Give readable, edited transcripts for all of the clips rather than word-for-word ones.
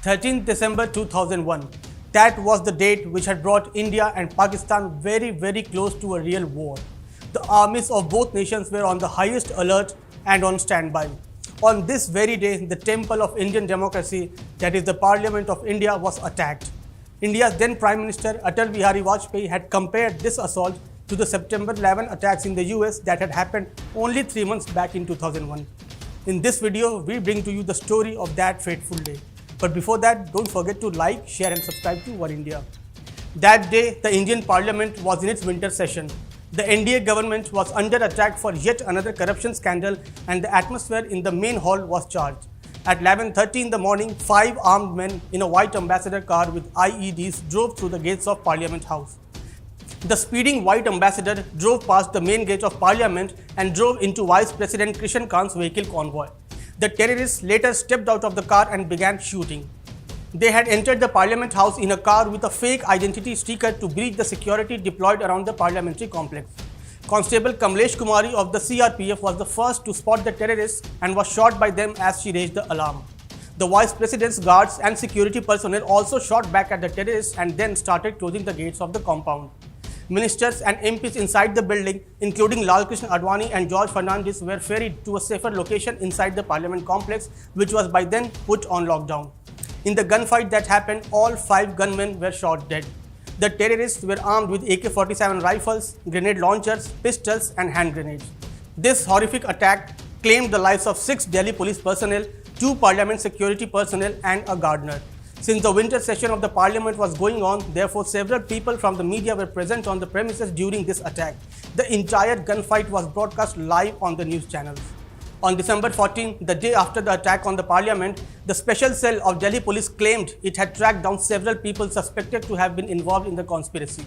13th December 2001. That was the date which had brought India and Pakistan very close to a real war. The armies of both nations were on the highest alert and on standby. On this very day, the temple of Indian democracy, that is the Parliament of India, was attacked. India's then Prime Minister Atal Bihari Vajpayee had compared this assault to the September 11 attacks in the US that had happened only 3 months back in 2001. In this video, we bring to you the story of that fateful day. But before that, don't forget to like, share and subscribe to Oneindia. That day, the Indian Parliament was in its winter session. The NDA government was under attack for yet another corruption scandal and the atmosphere in the main hall was charged. At 11:30 in the morning, 5 armed men in a white ambassador car with IEDs drove through the gates of Parliament House. The speeding white ambassador drove past the main gate of Parliament and drove into Vice President Krishan Kant's vehicle convoy. The terrorists later stepped out of the car and began shooting. They had entered the Parliament House in a car with a fake identity sticker to breach the security deployed around the parliamentary complex. Constable Kamlesh Kumari of the CRPF was the first to spot the terrorists and was shot by them as she raised the alarm. The Vice President's guards and security personnel also shot back at the terrorists and then started closing the gates of the compound. Ministers and MPs inside the building, including Lal Krishna Advani and George Fernandes, were ferried to a safer location inside the Parliament complex, which was by then put on lockdown. In the gunfight that happened, all 5 gunmen were shot dead. The terrorists were armed with AK-47 rifles, grenade launchers, pistols and hand grenades. This horrific attack claimed the lives of 6 Delhi police personnel, 2 Parliament security personnel and a gardener. Since the winter session of the Parliament was going on, therefore several people from the media were present on the premises during this attack. The entire gunfight was broadcast live on the news channels. On December 14, the day after the attack on the Parliament, the special cell of Delhi police claimed it had tracked down several people suspected to have been involved in the conspiracy.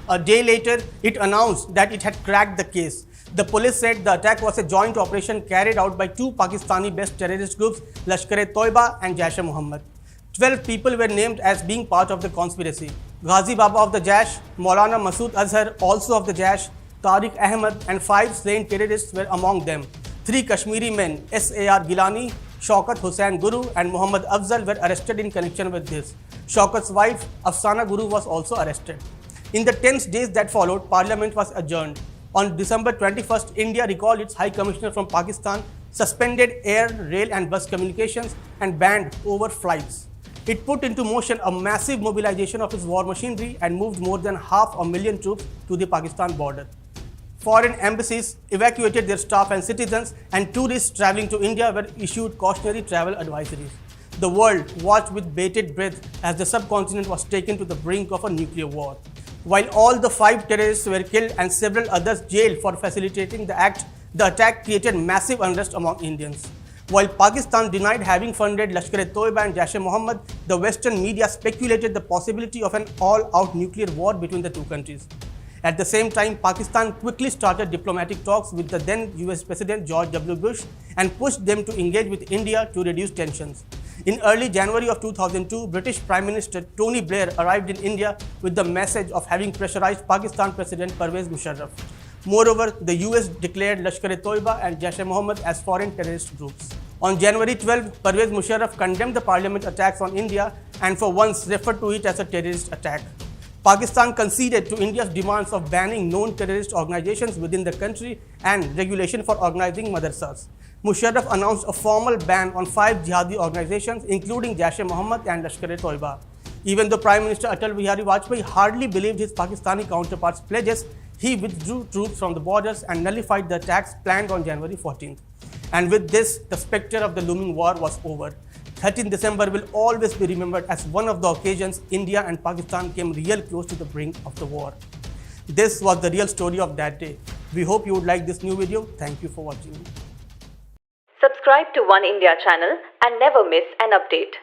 A day later, it announced that it had cracked the case. The police said the attack was a joint operation carried out by 2 Pakistani-based terrorist groups, Lashkar-e-Toiba and jaish-e-Mohammad. 12 people were named as being part of the conspiracy. Ghazi Baba of the Jaish, Maulana Masood Azhar, also of the Jaish, Tariq Ahmed and 5 slain terrorists were among them. 3 Kashmiri men, S.A.R. Gilani, Shaukat Hussain Guru and Muhammad Afzal were arrested in connection with this. Shaukat's wife, Afsana Guru, was also arrested. In the tense days that followed, Parliament was adjourned. On December 21st, India recalled its High Commissioner from Pakistan, suspended air, rail and bus communications and banned over flights. It put into motion a massive mobilization of its war machinery and moved more than 500,000 troops to the Pakistan border. Foreign embassies evacuated their staff and citizens, and tourists travelling to India were issued cautionary travel advisories. The world watched with bated breath as the subcontinent was taken to the brink of a nuclear war. While all the 5 terrorists were killed and several others jailed for facilitating the act, the attack created massive unrest among Indians. While Pakistan denied having funded Lashkar-e-Toiba and jaish-e-Mohammad, the Western media speculated the possibility of an all-out nuclear war between the 2 countries. At the same time, Pakistan quickly started diplomatic talks with the then US President George W. Bush and pushed them to engage with India to reduce tensions. In early January of 2002, British Prime Minister Tony Blair arrived in India with the message of having pressurized Pakistan President Pervez Musharraf. Moreover, the US declared Lashkar-e-Toiba and jaish-e-Mohammad as foreign terrorist groups. On January 12, Pervez Musharraf condemned the Parliament attacks on India and for once referred to it as a terrorist attack. Pakistan conceded to India's demands of banning known terrorist organizations within the country and regulation for organizing madrasas. Musharraf announced a formal ban on 5 jihadi organizations, including jaish-e-Mohammad and Lashkar-e-Toiba. Even though Prime Minister Atal Bihari Vajpayee hardly believed his Pakistani counterparts' pledges, he withdrew troops from the borders and nullified the attacks planned on January 14th. And with this, the spectre of the looming war was over. 13th December will always be remembered as one of the occasions India and Pakistan came real close to the brink of the war. This was the real story of that day. We hope you would like this new video. Thank you for watching. Subscribe to Oneindia channel and never miss an update.